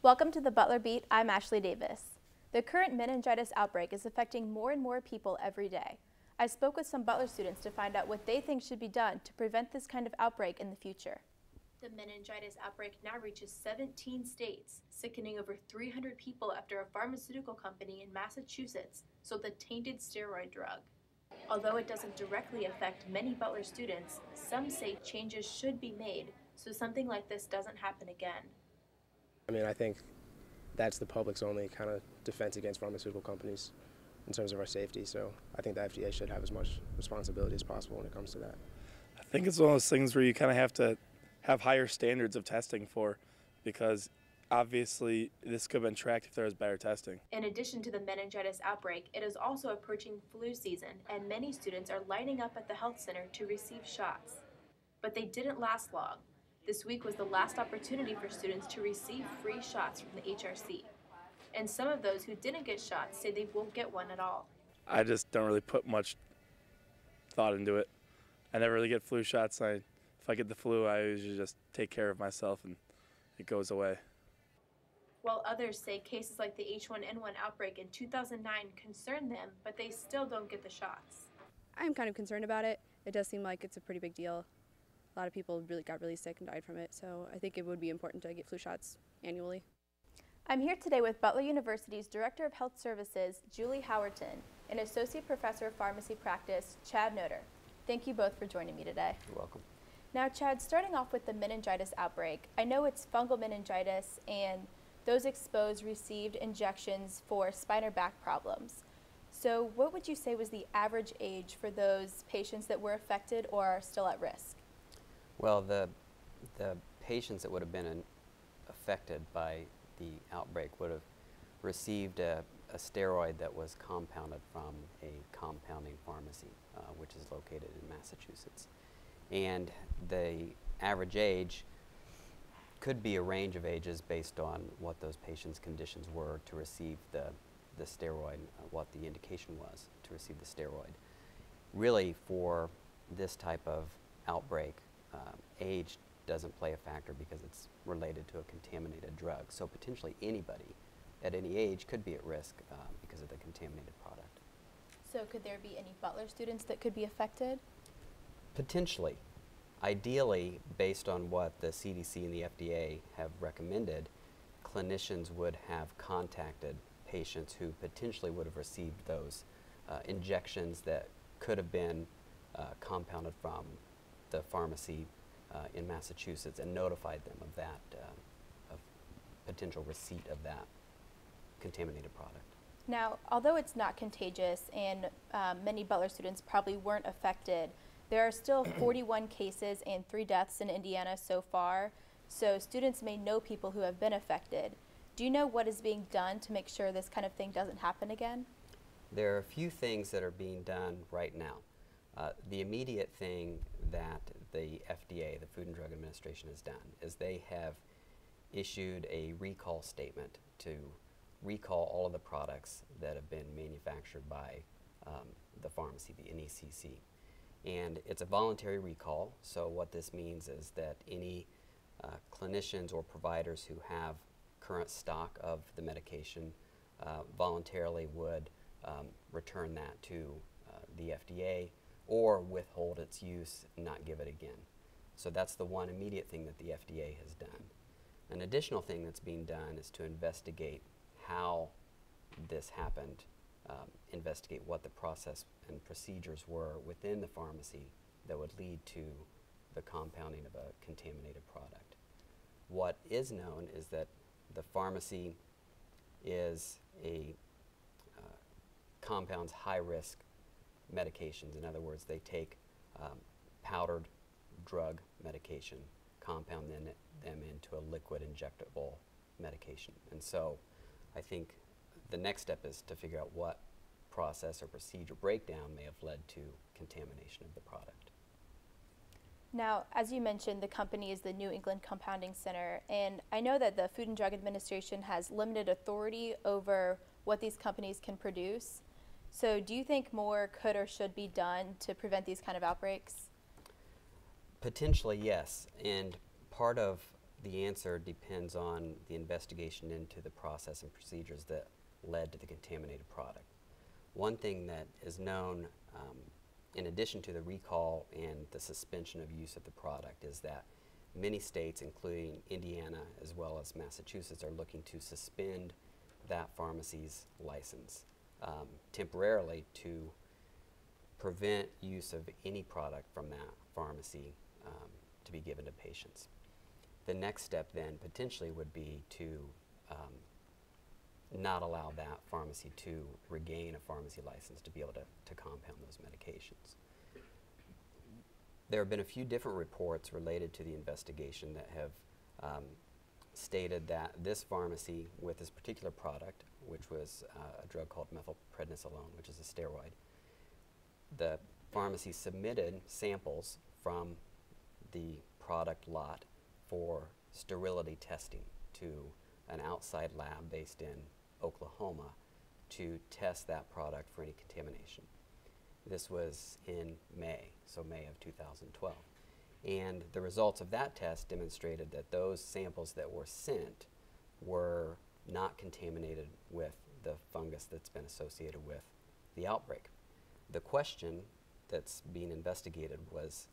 Welcome to the Butler Beat. I'm Ashley Davis. The current meningitis outbreak is affecting more and more people every day. I spoke with some Butler students to find out what they think should be done to prevent this kind of outbreak in the future. The meningitis outbreak now reaches 17 states, sickening over 300 people after a pharmaceutical company in Massachusetts sold the tainted steroid drug. Although it doesn't directly affect many Butler students, some say changes should be made so something like this doesn't happen again. I think that's the public's only kind of defense against pharmaceutical companies in terms of our safety. So I think the FDA should have as much responsibility as possible when it comes to that. I think it's one of those things where you kind of have to have higher standards of testing for, because obviously this could have been tracked if there was better testing. In addition to the meningitis outbreak, it is also approaching flu season, and many students are lining up at the health center to receive shots. But they didn't last long. This week was the last opportunity for students to receive free shots from the HRC. And some of those who didn't get shots say they won't get one at all. I just don't really put much thought into it. I never really get flu shots. If I get the flu, I usually just take care of myself and it goes away. While others say cases like the H1N1 outbreak in 2009 concern them, but they still don't get the shots. I'm kind of concerned about it. It does seem like it's a pretty big deal. A lot of people got really sick and died from it, so I think it would be important to get flu shots annually. I'm here today with Butler University's Director of Health Services, Julie Howerton, and Associate Professor of Pharmacy Practice, Chad Noter. Thank you both for joining me today. You're welcome. Now, Chad, starting off with the meningitis outbreak, I know it's fungal meningitis, and those exposed received injections for spine or back problems. So what would you say was the average age for those patients that were affected or are still at risk? Well, the patients that would have been affected by the outbreak would have received a steroid that was compounded from a compounding pharmacy, which is located in Massachusetts. And the average age could be a range of ages based on what those patients' conditions were to receive the steroid, what the indication was to receive the steroid. Really, for this type of outbreak, age doesn't play a factor because it's related to a contaminated drug. So potentially anybody at any age could be at risk because of the contaminated product. So could there be any Butler students that could be affected? Potentially. Ideally, based on what the CDC and the FDA have recommended, clinicians would have contacted patients who potentially would have received those injections that could have been compounded from the pharmacy in Massachusetts and notified them of that, of potential receipt of that contaminated product. Now, although it's not contagious and many Butler students probably weren't affected, there are still 41 cases and 3 deaths in Indiana so far, so students may know people who have been affected. Do you know what is being done to make sure this kind of thing doesn't happen again? There are a few things that are being done right now. The immediate thing that the FDA, the Food and Drug Administration, has done is they have issued a recall statement to recall all of the products that have been manufactured by the pharmacy, the NECC. And it's a voluntary recall, so what this means is that any clinicians or providers who have current stock of the medication voluntarily would return that to the FDA or withhold its use and not give it again. So that's the one immediate thing that the FDA has done. An additional thing that's being done is to investigate how this happened, investigate what the process and procedures were within the pharmacy that would lead to the compounding of a contaminated product. What is known is that the pharmacy is compounds high-risk medications. In other words, they take powdered drug medication, compound them into a liquid injectable medication. And so I think the next step is to figure out what process or procedure breakdown may have led to contamination of the product. Now, as you mentioned, the company is the New England Compounding Center, and I know that the Food and Drug Administration has limited authority over what these companies can produce. So do you think more could or should be done to prevent these kind of outbreaks? Potentially, yes. And part of the answer depends on the investigation into the process and procedures that led to the contaminated product. One thing that is known, in addition to the recall and the suspension of use of the product, is that many states, including Indiana as well as Massachusetts, are looking to suspend that pharmacy's license temporarily to prevent use of any product from that pharmacy to be given to patients. The next step then potentially would be to not allow that pharmacy to regain a pharmacy license to be able to compound those medications. There have been a few different reports related to the investigation that have stated that this pharmacy with this particular product, which was a drug called methylprednisolone, which is a steroid, the pharmacy submitted samples from the product lot for sterility testing to an outside lab based in Oklahoma to test that product for any contamination. This was in May, so May of 2012. And the results of that test demonstrated that those samples that were sent were not contaminated with the fungus that's been associated with the outbreak. The question that's being investigated was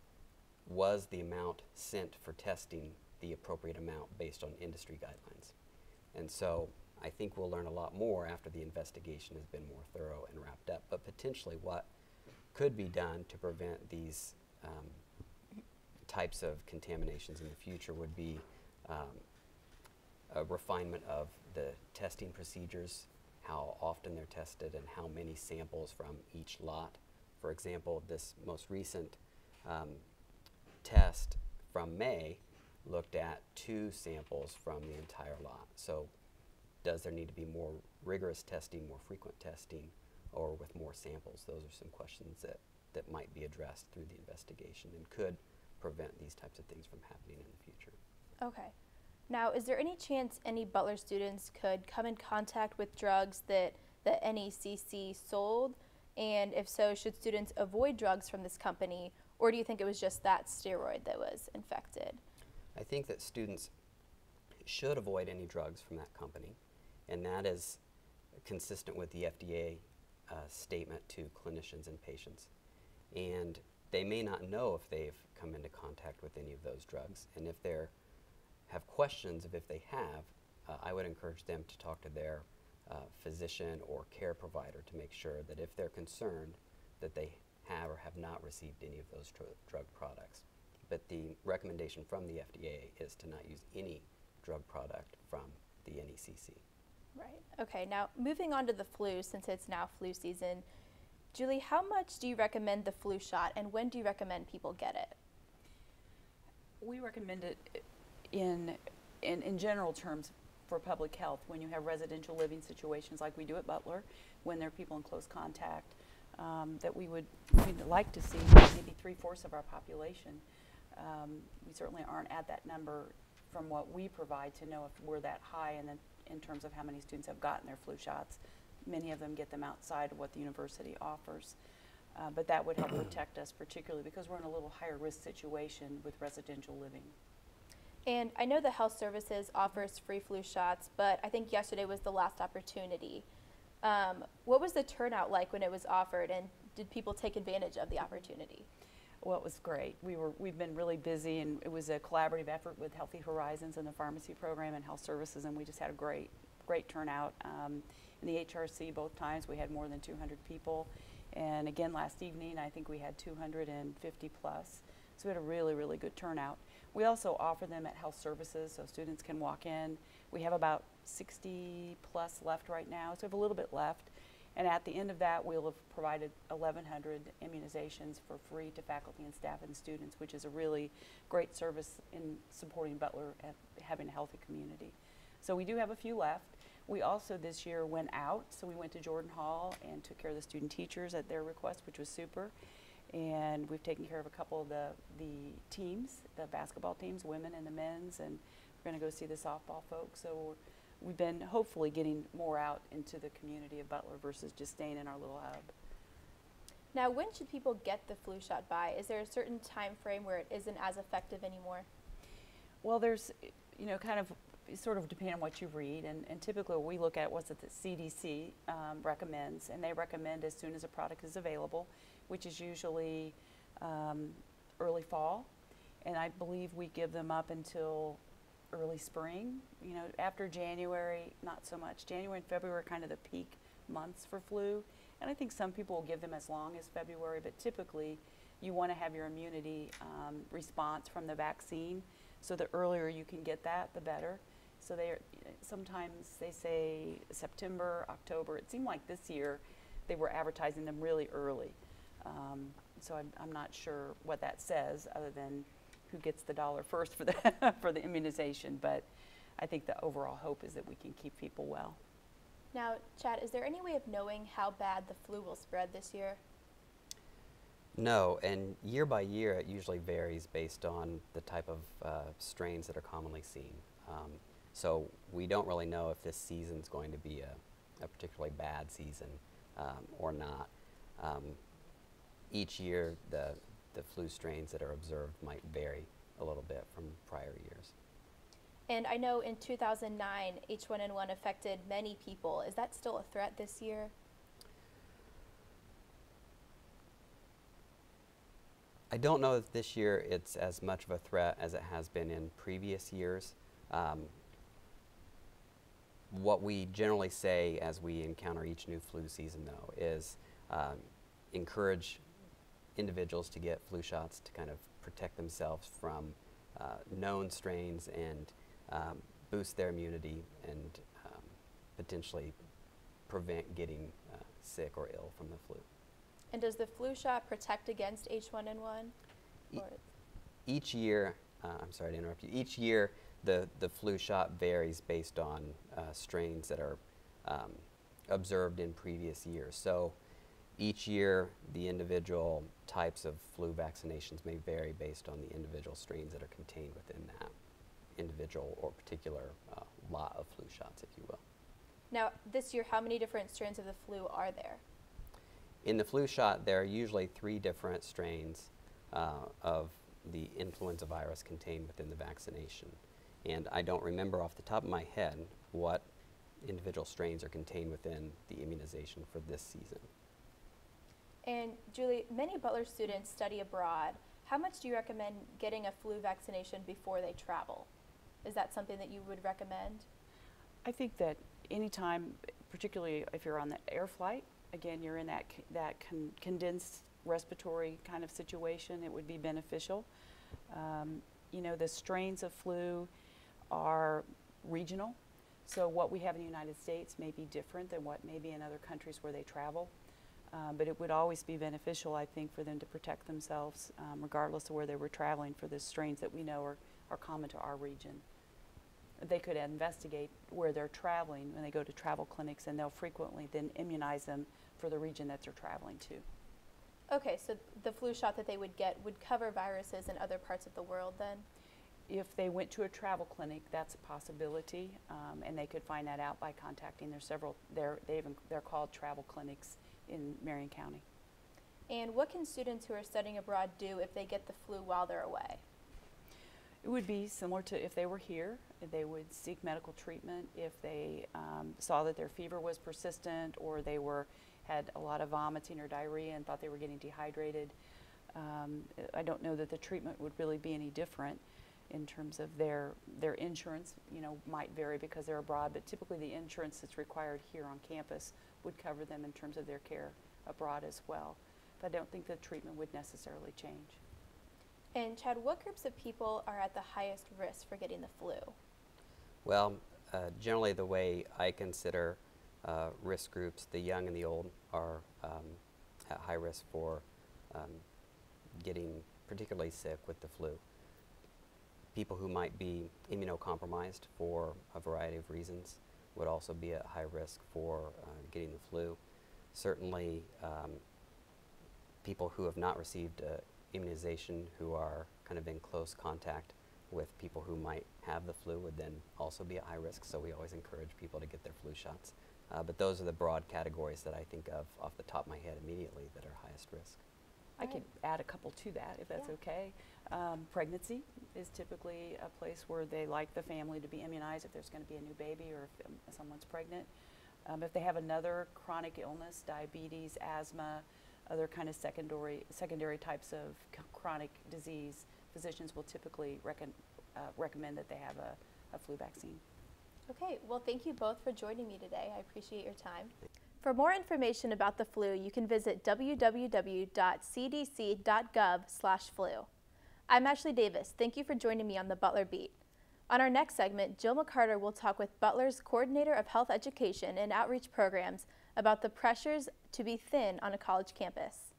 the amount sent for testing the appropriate amount based on industry guidelines? And so I think we'll learn a lot more after the investigation has been more thorough and wrapped up, but potentially what could be done to prevent these types of contaminations in the future would be a refinement of the testing procedures, how often they're tested and how many samples from each lot. For example, this most recent test from May looked at 2 samples from the entire lot. So does there need to be more rigorous testing, more frequent testing, or with more samples? Those are some questions that might be addressed through the investigation and could prevent these types of things from happening in the future. Okay. Now, is there any chance any Butler students could come in contact with drugs that the NECC sold? And if so, should students avoid drugs from this company, or do you think it was just that steroid that was infected? I think that students should avoid any drugs from that company, and that is consistent with the FDA statement to clinicians and patients. And they may not know if they've come into contact with any of those drugs, and if they have questions of if they have, I would encourage them to talk to their physician or care provider to make sure that if they're concerned that they have or have not received any of those drug products. But the recommendation from the FDA is to not use any drug product from the NECC. Right. Okay. Now, moving on to the flu, since it's now flu season, Julie, how much do you recommend the flu shot, and when do you recommend people get it? We recommend it in general terms for public health when you have residential living situations like we do at Butler, when there are people in close contact, that we'd like to see maybe 3/4 of our population. We certainly aren't at that number from what we provide to know if we're that high in terms of how many students have gotten their flu shots. Many of them get them outside of what the university offers. But that would help protect us, particularly because we're in a little higher risk situation with residential living. And I know the health services offers free flu shots, but I think yesterday was the last opportunity. What was the turnout like when it was offered, and did people take advantage of the opportunity? Well, it was great. We've been really busy, and it was a collaborative effort with Healthy Horizons and the pharmacy program and health services, and we just had a great turnout. In the HRC, both times we had more than 200 people, and again last evening I think we had 250 plus. So we had a really, really good turnout. We also offer them at health services, so students can walk in. We have about 60 plus left right now, so we have a little bit left. And at the end of that, we'll have provided 1,100 immunizations for free to faculty and staff and students, which is a really great service in supporting Butler at having a healthy community. So we do have a few left. We also this year went out, so we went to Jordan Hall and took care of the student teachers at their request, which was super. And we've taken care of a couple of the teams, the basketball teams, women and the men's, and we're going to go see the softball folks. So we've been hopefully getting more out into the community of Butler versus just staying in our little hub. Now, when should people get the flu shot by? Is there a certain time frame where it isn't as effective anymore? Well, there's, kind of sort of depending on what you read, and typically we look at what's it the CDC recommends, and they recommend as soon as a product is available, which is usually early fall, and I believe we give them up until early spring. After January, not so much. January and February are kind of the peak months for flu, and I think some people will give them as long as February, but typically you want to have your immunity response from the vaccine, so the earlier you can get that, the better. So sometimes they say September, October. It seemed like this year they were advertising them really early. So I'm not sure what that says, other than who gets the dollar first for the for the immunization. But I think the overall hope is that we can keep people well. Now, Chad, is there any way of knowing how bad the flu will spread this year? No, and year by year it usually varies based on the type of strains that are commonly seen. So we don't really know if this season's going to be a particularly bad season or not. Each year the flu strains that are observed might vary a little bit from prior years. And I know in 2009, H1N1 affected many people. Is that still a threat this year? I don't know if this year it's as much of a threat as it has been in previous years. What we generally say as we encounter each new flu season, though, is encourage individuals to get flu shots to kind of protect themselves from known strains and boost their immunity and potentially prevent getting sick or ill from the flu. And does the flu shot protect against H1N1? Each year, I'm sorry to interrupt you, each year the flu shot varies based on strains that are observed in previous years. So each year the individual types of flu vaccinations may vary based on the individual strains that are contained within that individual or particular lot of flu shots, if you will. Now, this year, how many different strains of the flu are there? In the flu shot, there are usually 3 different strains of the influenza virus contained within the vaccination. And I don't remember off the top of my head what individual strains are contained within the immunization for this season. And Julie, many Butler students study abroad. How much do you recommend getting a flu vaccination before they travel? Is that something that you would recommend? I think that anytime, particularly if you're on the air flight, again, you're in that condensed respiratory kind of situation, it would be beneficial. The strains of flu are regional, so what we have in the United States may be different than what may be in other countries where they travel. But it would always be beneficial, I think, for them to protect themselves, regardless of where they were traveling, for the strains that we know are common to our region. They could investigate where they're traveling when they go to travel clinics, and they'll frequently then immunize them for the region that they're traveling to. Okay, so the flu shot that they would get would cover viruses in other parts of the world then? If they went to a travel clinic, that's a possibility, and they could find that out by contacting they're called travel clinics in Marion County. And what can students who are studying abroad do if they get the flu while they're away? It would be similar to if they were here. They would seek medical treatment if they saw that their fever was persistent, or they had a lot of vomiting or diarrhea and thought they were getting dehydrated. I don't know that the treatment would really be any different in terms of their insurance. Might vary because they're abroad, but typically the insurance that's required here on campus would cover them in terms of their care abroad as well. But I don't think the treatment would necessarily change. And Chad, what groups of people are at the highest risk for getting the flu? Well, generally the way I consider risk groups, the young and the old are at high risk for getting particularly sick with the flu. People who might be immunocompromised for a variety of reasons would also be at high risk for getting the flu. Certainly people who have not received immunization, who are kind of in close contact with people who might have the flu, would then also be at high risk, so we always encourage people to get their flu shots. But those are the broad categories that I think of off the top of my head immediately that are highest risk. I could add a couple to that, if that's okay. Pregnancy is typically a place where they like the family to be immunized if there's going to be a new baby or if someone's pregnant. If they have another chronic illness, diabetes, asthma, other kind of secondary types of chronic disease, physicians will typically recommend that they have a flu vaccine. Okay, well, thank you both for joining me today. I appreciate your time. For more information about the flu, you can visit www.cdc.gov/flu. I'm Ashley Davis. Thank you for joining me on the Butler Beat. On our next segment, Jill McCarter will talk with Butler's Coordinator of Health Education and Outreach Programs about the pressures to be thin on a college campus.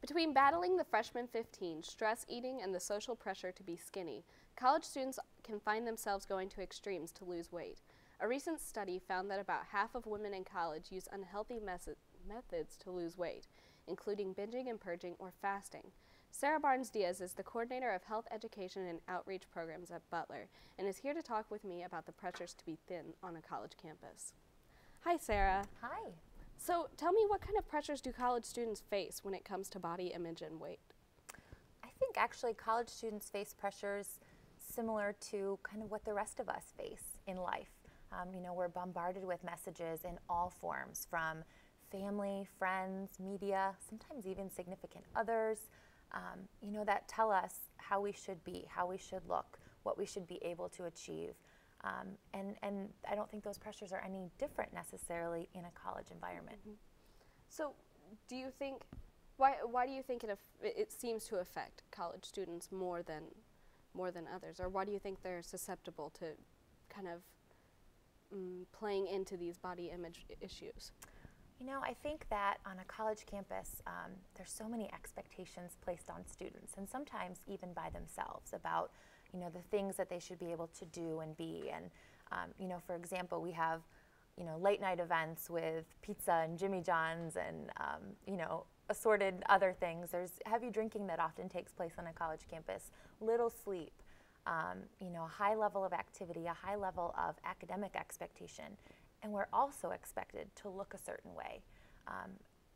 Between battling the freshman 15, stress eating, and the social pressure to be skinny, college students can find themselves going to extremes to lose weight. A recent study found that about half of women in college use unhealthy methods to lose weight, including binging and purging or fasting. Sarah Barnes-Diaz is the Coordinator of Health Education and Outreach Programs at Butler and is here to talk with me about the pressures to be thin on a college campus. Hi, Sarah. Hi. So tell me, what kind of pressures do college students face when it comes to body image and weight? I think actually college students face pressures similar to kind of what the rest of us face in life. You know, we're bombarded with messages in all forms, from family, friends, media, sometimes even significant others, you know, that tell us how we should be, how we should look, what we should be able to achieve. And I don't think those pressures are any different necessarily in a college environment. Mm-hmm. So do you think, why do you think it seems to affect college students more than others? Or why do you think they're susceptible to kind of playing into these body image issues? You know, I think that on a college campus, there's so many expectations placed on students, and sometimes even by themselves, about, you know, the things that they should be able to do and be. And, you know, for example, we have, you know, late night events with pizza and Jimmy John's and, you know, assorted other things. There's heavy drinking that often takes place on a college campus, little sleep, you know, a high level of activity, a high level of academic expectation. And we're also expected to look a certain way.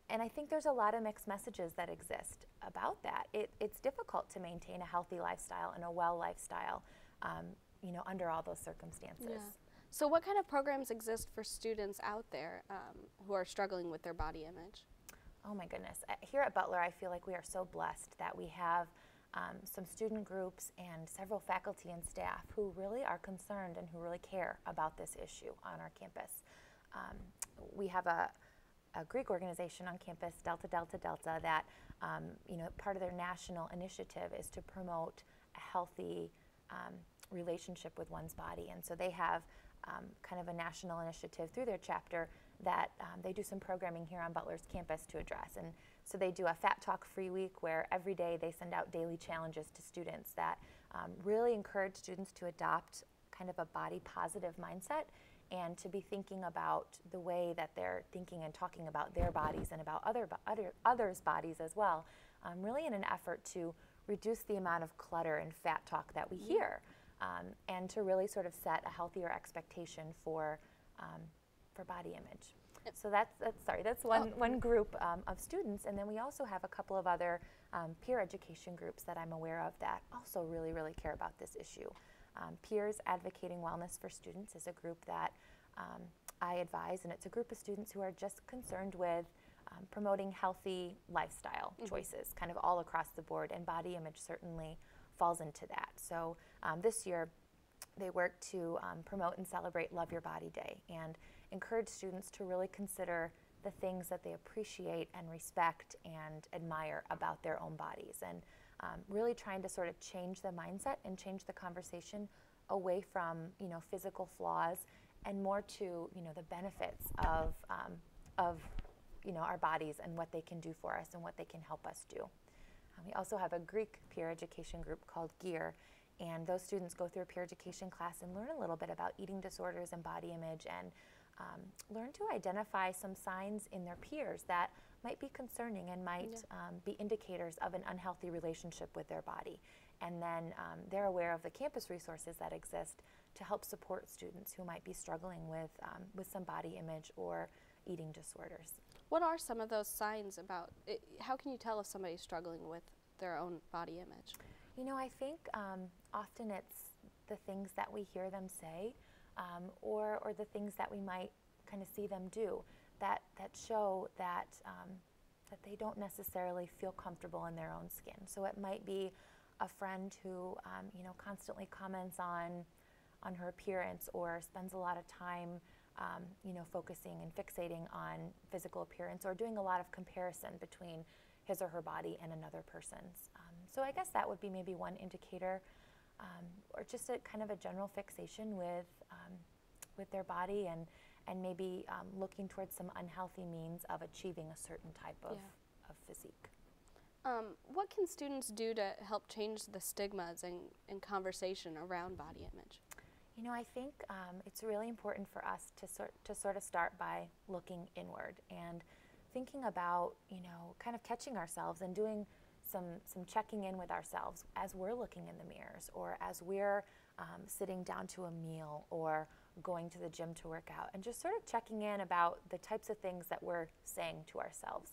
And I think there's a lot of mixed messages that exist about that. It's difficult to maintain a healthy lifestyle and a well lifestyle, you know, under all those circumstances. Yeah. So what kind of programs exist for students out there who are struggling with their body image? Oh my goodness. Here at Butler, I feel like we are so blessed that we have some student groups and several faculty and staff who really are concerned and who really care about this issue on our campus. We have a Greek organization on campus, Delta Delta Delta, that you know, part of their national initiative is to promote a healthy relationship with one's body. And so they have kind of a national initiative through their chapter that they do some programming here on Butler's campus to address. And so they do a Fat Talk Free Week, where every day they send out daily challenges to students that really encourage students to adopt kind of a body positive mindset and to be thinking about the way that they're thinking and talking about their bodies and about others' bodies as well, really in an effort to reduce the amount of clutter and fat talk that we hear, and to really sort of set a healthier expectation for body image. So that's one group of students, and then we also have a couple of other peer education groups that I'm aware of that also really, really care about this issue. Peers Advocating Wellness for Students is a group that I advise, and it's a group of students who are just concerned with promoting healthy lifestyle choices kind of all across the board, and body image certainly falls into that. So this year they work to promote and celebrate Love Your Body Day and encourage students to really consider the things that they appreciate and respect and admire about their own bodies, and really trying to sort of change the mindset and change the conversation away from, you know, physical flaws and more to, you know, the benefits of you know, our bodies and what they can do for us and what they can help us do. We also have a Greek peer education group called GEAR, and those students go through a peer education class and learn a little bit about eating disorders and body image, and learn to identify some signs in their peers that might be concerning and might be indicators of an unhealthy relationship with their body. And then they're aware of the campus resources that exist to help support students who might be struggling with some body image or eating disorders. What are some of those signs about it? How can you tell if somebody's struggling with their own body image? You know, I think often it's the things that we hear them say or the things that we might kind of see them do that show that that they don't necessarily feel comfortable in their own skin. So it might be a friend who you know, constantly comments on her appearance or spends a lot of time you know, focusing and fixating on physical appearance or doing a lot of comparison between his or her body and another person's. So I guess that would be maybe one indicator, or just a kind of a general fixation with their body and maybe looking towards some unhealthy means of achieving a certain type of physique. What can students do to help change the stigmas and conversation around body image? You know, I think it's really important for us to sort of start by looking inward and thinking about, you know, kind of catching ourselves and doing some checking in with ourselves as we're looking in the mirrors or as we're sitting down to a meal or going to the gym to work out, and just sort of checking in about the types of things that we're saying to ourselves.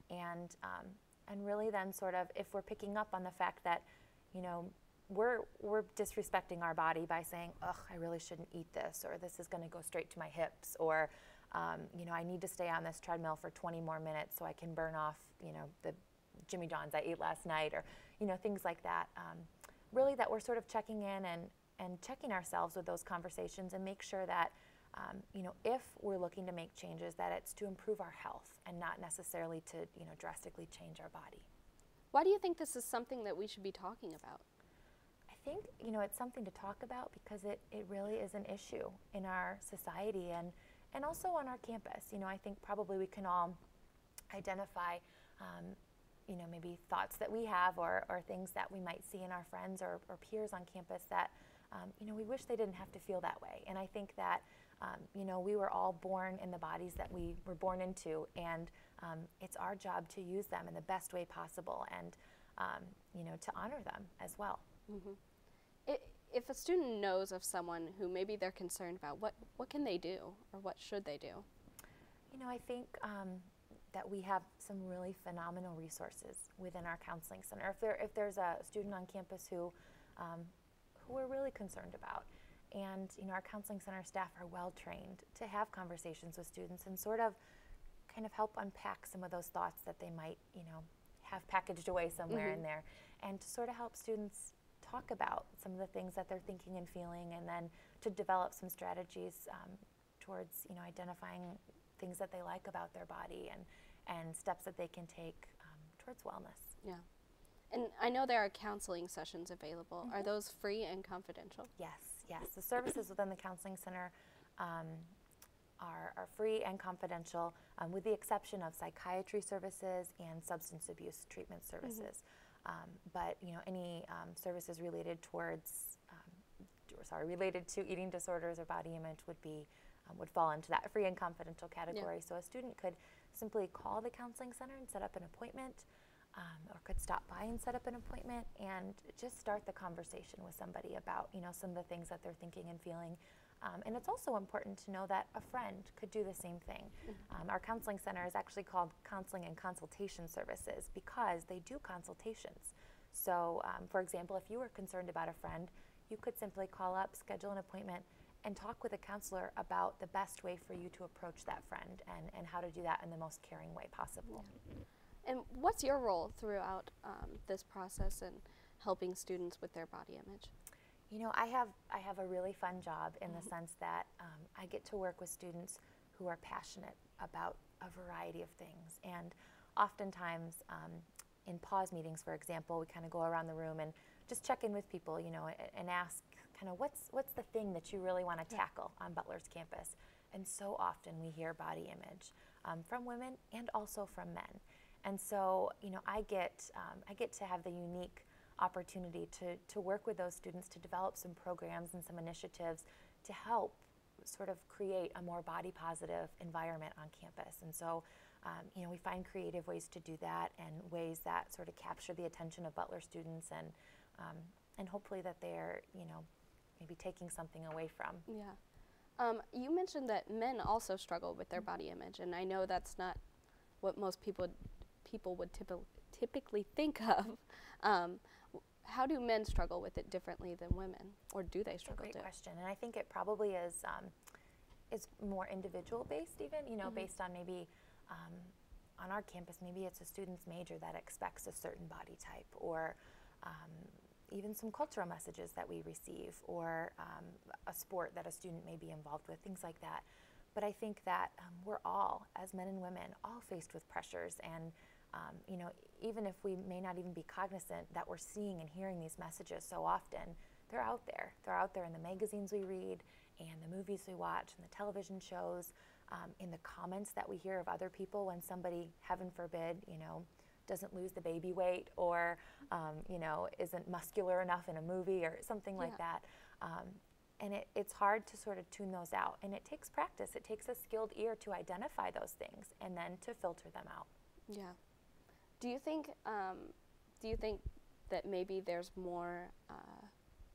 And really then sort of, if we're picking up on the fact that, you know, we're disrespecting our body by saying, ugh, I really shouldn't eat this, or this is going to go straight to my hips, or, you know, I need to stay on this treadmill for 20 more minutes so I can burn off, you know, the Jimmy John's I ate last night, or, you know, things like that. Really that we're sort of checking in and checking ourselves with those conversations and make sure that, you know, if we're looking to make changes, that it's to improve our health and not necessarily to, you know, drastically change our body. Why do you think this is something that we should be talking about? I think, you know, it's something to talk about because it really is an issue in our society and also on our campus. You know, I think probably we can all identify, you know, maybe thoughts that we have or things that we might see in our friends or peers on campus that, you know, we wish they didn't have to feel that way. And I think that, you know, we were all born in the bodies that we were born into, and it's our job to use them in the best way possible and, you know, to honor them as well. Mm-hmm. If a student knows of someone who maybe they're concerned about, what can they do or what should they do? You know, I think that we have some really phenomenal resources within our counseling center. If there's a student on campus who we're really concerned about, and you know, our counseling center staff are well trained to have conversations with students and sort of kind of help unpack some of those thoughts that they might, you know, have packaged away somewhere in there, and to sort of help students talk about some of the things that they're thinking and feeling, and then to develop some strategies towards, you know, identifying things that they like about their body and steps that they can take towards wellness. Yeah. And I know there are counseling sessions available. Are those free and confidential? Yes, yes. The services within the counseling center are free and confidential, with the exception of psychiatry services and substance abuse treatment services. But you know, any services related towards, related to eating disorders or body image would fall into that free and confidential category. Yeah. So a student could simply call the counseling center and set up an appointment, or could stop by and set up an appointment and just start the conversation with somebody about, you know, some of the things that they're thinking and feeling. And it's also important to know that a friend could do the same thing. Our counseling center is actually called Counseling and Consultation Services because they do consultations. So, for example, if you were concerned about a friend, you could simply call up, schedule an appointment, and talk with a counselor about the best way for you to approach that friend and how to do that in the most caring way possible. Yeah. And what's your role throughout this process and helping students with their body image? You know, I have a really fun job in the sense that I get to work with students who are passionate about a variety of things. And oftentimes in pause meetings, for example, we kind of go around the room and just check in with people, you know, and ask kind of what's the thing that you really want to tackle on Butler's campus. And so often we hear body image from women and also from men. And so, you know, I get to have the unique opportunity to work with those students to develop some programs and some initiatives to help sort of create a more body positive environment on campus. And so you know, we find creative ways to do that and ways that sort of capture the attention of Butler students and hopefully that they're, you know, maybe taking something away from. Yeah. You mentioned that men also struggle with their body image, and I know that's not what most people would typically think of. How do men struggle with it differently than women, or do they struggle? That's a great question, and I think it probably is more individual based, even, you know, based on maybe on our campus, maybe it's a student's major that expects a certain body type, or even some cultural messages that we receive, or a sport that a student may be involved with, things like that. But I think that we're all, as men and women, all faced with pressures, and you know, even if we may not even be cognizant that we're seeing and hearing these messages so often, they're out there. They're out there in the magazines we read, and the movies we watch, and the television shows, in the comments that we hear of other people when somebody, heaven forbid, you know, doesn't lose the baby weight, or you know, isn't muscular enough in a movie or something like that. And it's hard to sort of tune those out, and it takes practice. It takes a skilled ear to identify those things and then to filter them out. Yeah. Do you think that maybe there's more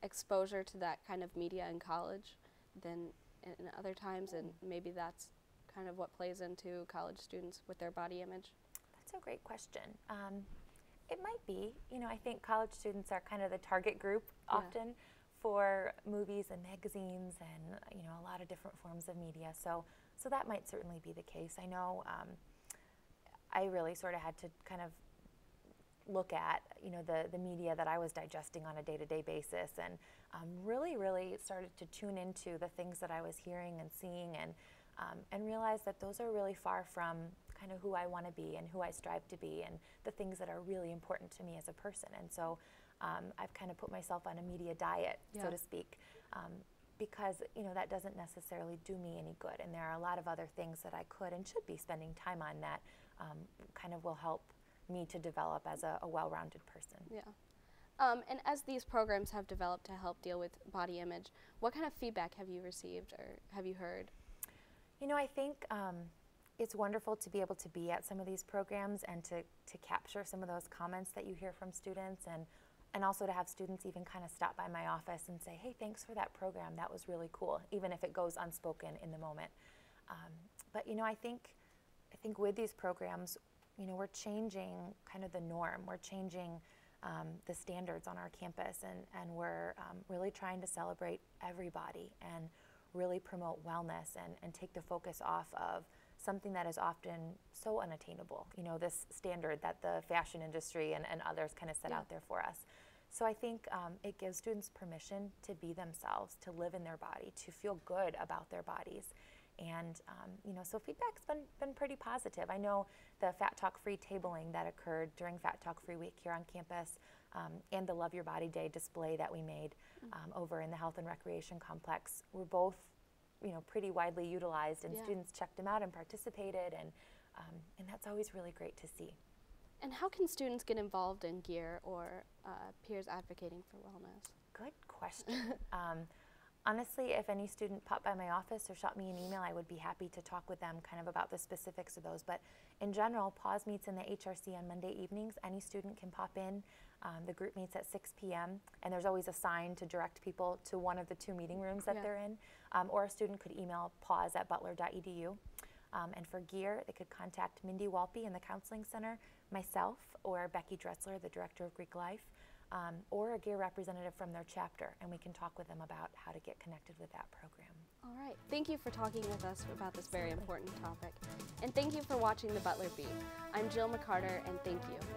exposure to that kind of media in college than in other times, and maybe that's kind of what plays into college students with their body image? That's a great question. It might be. You know, I think college students are kind of the target group often for movies and magazines and, you know, a lot of different forms of media. So that might certainly be the case. I know I really sort of had to kind of look at, you know, the media that I was digesting on a day-to-day basis, and really started to tune into the things that I was hearing and seeing, and realize that those are really far from kind of who I want to be and who I strive to be, and the things that are really important to me as a person. And so I've kind of put myself on a media diet, so to speak, because, you know, that doesn't necessarily do me any good, and there are a lot of other things that I could and should be spending time on that kind of will help me to develop as a well-rounded person. Yeah. And as these programs have developed to help deal with body image, what kind of feedback have you received or have you heard? You know, I think it's wonderful to be able to be at some of these programs and to capture some of those comments that you hear from students, and also to have students even kind of stop by my office and say, hey, thanks for that program, that was really cool, even if it goes unspoken in the moment. But, you know, I think with these programs, you know, we're changing kind of the norm. We're changing the standards on our campus, and we're really trying to celebrate everybody and really promote wellness and take the focus off of something that is often so unattainable, you know, this standard that the fashion industry and others kind of set out there for us. So I think it gives students permission to be themselves, to live in their body, to feel good about their bodies. And, you know, so feedback's been pretty positive. I know the Fat Talk Free tabling that occurred during Fat Talk Free Week here on campus, and the Love Your Body Day display that we made over in the Health and Recreation Complex were both, you know, pretty widely utilized, and students checked them out and participated, and that's always really great to see. And how can students get involved in GEAR or peers advocating for wellness? Good question. Honestly, if any student popped by my office or shot me an email, I would be happy to talk with them kind of about the specifics of those. But in general, PAWS meets in the HRC on Monday evenings. Any student can pop in. The group meets at 6 p.m. and there's always a sign to direct people to one of the 2 meeting rooms that they're in. Or a student could email paws@butler.edu. And for GEAR, they could contact Mindy Walpe in the Counseling Center, myself, or Becky Dressler, the Director of Greek Life, or a GEAR representative from their chapter, and we can talk with them about how to get connected with that program. All right. Thank you for talking with us about this very important topic. And thank you for watching the Butler Beat. I'm Jill McCarter, and thank you.